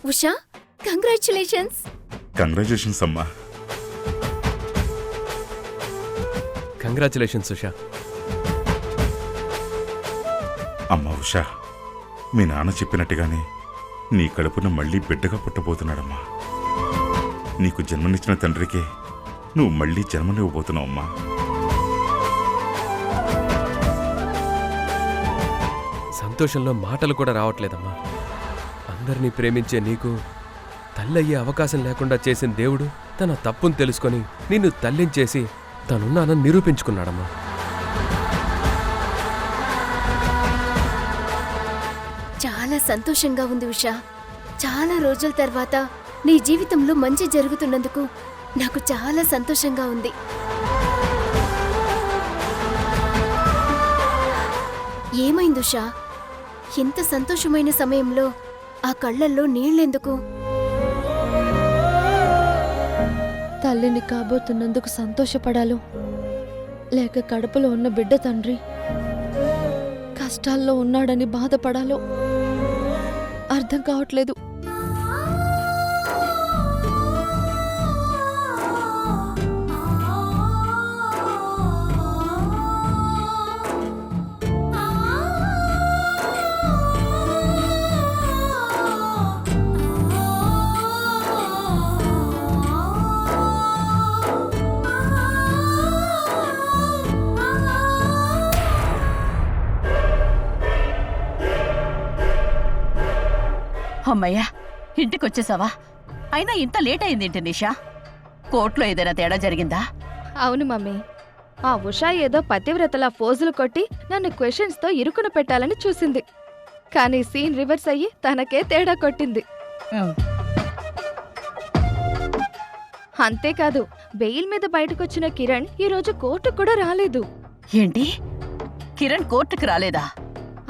Usha, congratulations. Congratulations అమ్మా. Congratulations Usha. అమ్మా ఉషా, మీ నాన్న చెప్పినట్టుగానే నీ కడుపున మళ్ళీ బిడ్డగా పుట్టబోతున్నాడమ్మా. నీకు జన్మనిచ్చిన తండ్రికే నువ్వు మళ్ళీ జన్మనివ్వబోతున్నావమ్మా. సంతోషంలో మాటలు కూడా రావట్లేదమ్మా. అందరినీ ప్రేమించే నీకు తల్లయ్యే అవకాశం లేకుండా చేసిన దేవుడు తన తప్పును తెలుసుకొని నిన్ను తల్లించేసి తనున్నానని నిరూపించుకున్నాడమ్మా. చాలా సంతోషంగా ఉంది ఉషా. చాలా రోజుల తర్వాత నీ జీవితంలో మంచి జరుగుతున్నందుకు నాకు చాలా సంతోషంగా ఉంది. ఏమైంది ఉషా? ఇంత సంతోషమైన సమయంలో ఆ కళ్ళల్లో నీళ్ళెందుకు? తల్లిని కాబోతున్నందుకు సంతోషపడాలో లేక కడుపులో ఉన్న బిడ్డ తండ్రి కష్టాల్లో ఉన్నాడని బాధపడాలో అర్థం కావట్లేదు. అమ్మయ్యా, ఇంటికొచ్చేసావా? అయినా ఇంత లేట్ అయిందేంటి నిషా? కోర్టులో ఏదైనా తేడా జరిగిందా? అవును మమ్మీ, ఆ ఉషా ఏదో పతివ్రతలా ఫోజులు కొట్టి నన్ను క్వశ్చన్స్తో ఇరుకున పెట్టాలని చూసింది. కానీ సీన్ రివర్స్ అయ్యి తనకే తేడా కొట్టింది. అంతేకాదు, బెయిల్ మీద బయటకొచ్చిన కిరణ్ ఈరోజు కోర్టుకు కూడా రాలేదు. ఏంటి, కిరణ్ కోర్టుకు రాలేదా?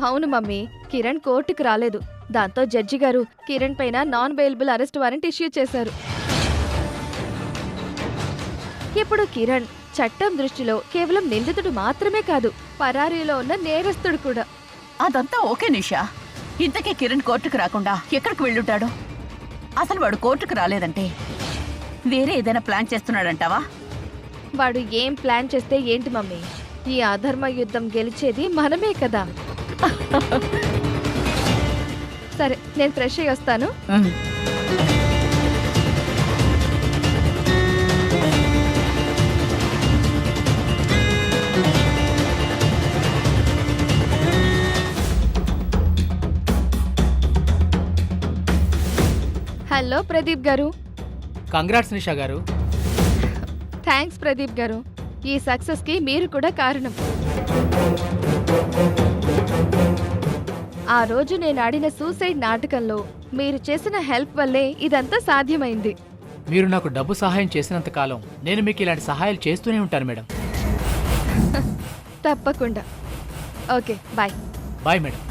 అవును మమ్మీ, కిరణ్ కోర్టుకు రాలేదు. దాంతో జడ్జి గారు కిరణ్ పైన non bailable arrest warrant issue చేశారు. ఇప్పుడు కిరణ్ చట్టం దృష్టిలో కేవలం నిందితుడు మాత్రమే కాదు, పరారీలో ఉన్న నేరస్తుడు కూడా. అదంతా ఓకే నిషా. ఇంతకీ కిరణ్ కోర్టుకు రాకుండా ఎక్కడికి వెళ్ళుంటాడు? అసలు వాడు కోర్టుకు రాలేదంటే వేరే ఏదైనా ప్లాన్ చేస్తున్నాడంటావా? వాడు ఏం ప్లాన్ చేస్తే ఏంటి మమ్మీ? ఈ అధర్మ యుద్ధం గెలిచేది మనమే కదా. సరే, నేను ఫ్రెష్ అయ్యి వస్తాను. హలో ప్రదీప్ గారు. కంగ్రాట్స్ నిషా గారు. థ్యాంక్స్ ప్రదీప్ గారు. ఈ సక్సెస్కి మీరు కూడా కారణం. ఆ రోజు నేను ఆడిన సూసైడ్ నాటకంలో మీరు చేసిన హెల్ప్ వల్లే ఇదంతా సాధ్యమైంది. మీరు నాకు డబ్బు సహాయం చేసినంత కాలం నేను మీకు ఇలాంటి సహాయాలు చేస్తూనే ఉంటాను మేడం. తప్పకుండా. Okay, bye. Bye madam.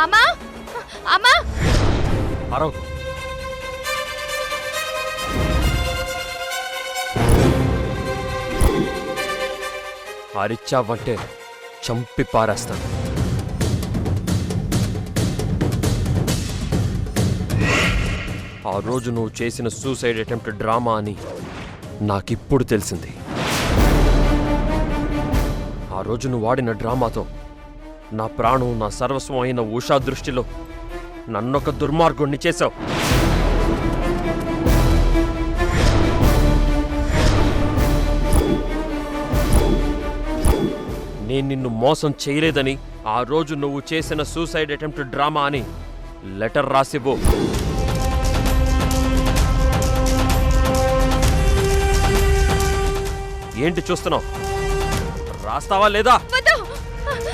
అమ్మా, అమ్మా! అరవకు. అరిచావంటే చంపి పారేస్తాను. ఆ రోజు నువ్వు చేసిన సూసైడ్ అటెంప్ట్ డ్రామా అని నాకిప్పుడు తెలిసింది. ఆ రోజు నువ్వు వాడిన డ్రామాతో నా ప్రాణం, నా సర్వస్వం అయిన ఉషా దృష్టిలో నన్నొక దుర్మార్గుణ్ణి చేశావు. నేను నిన్ను మోసం చేయలేదని ఆ రోజు నువ్వు చేసిన సూసైడ్ అటెంప్ట్ డ్రామా అని లెటర్ రాసివ్వు. ఏంటి చూస్తున్నావు? రాస్తావా లేదా?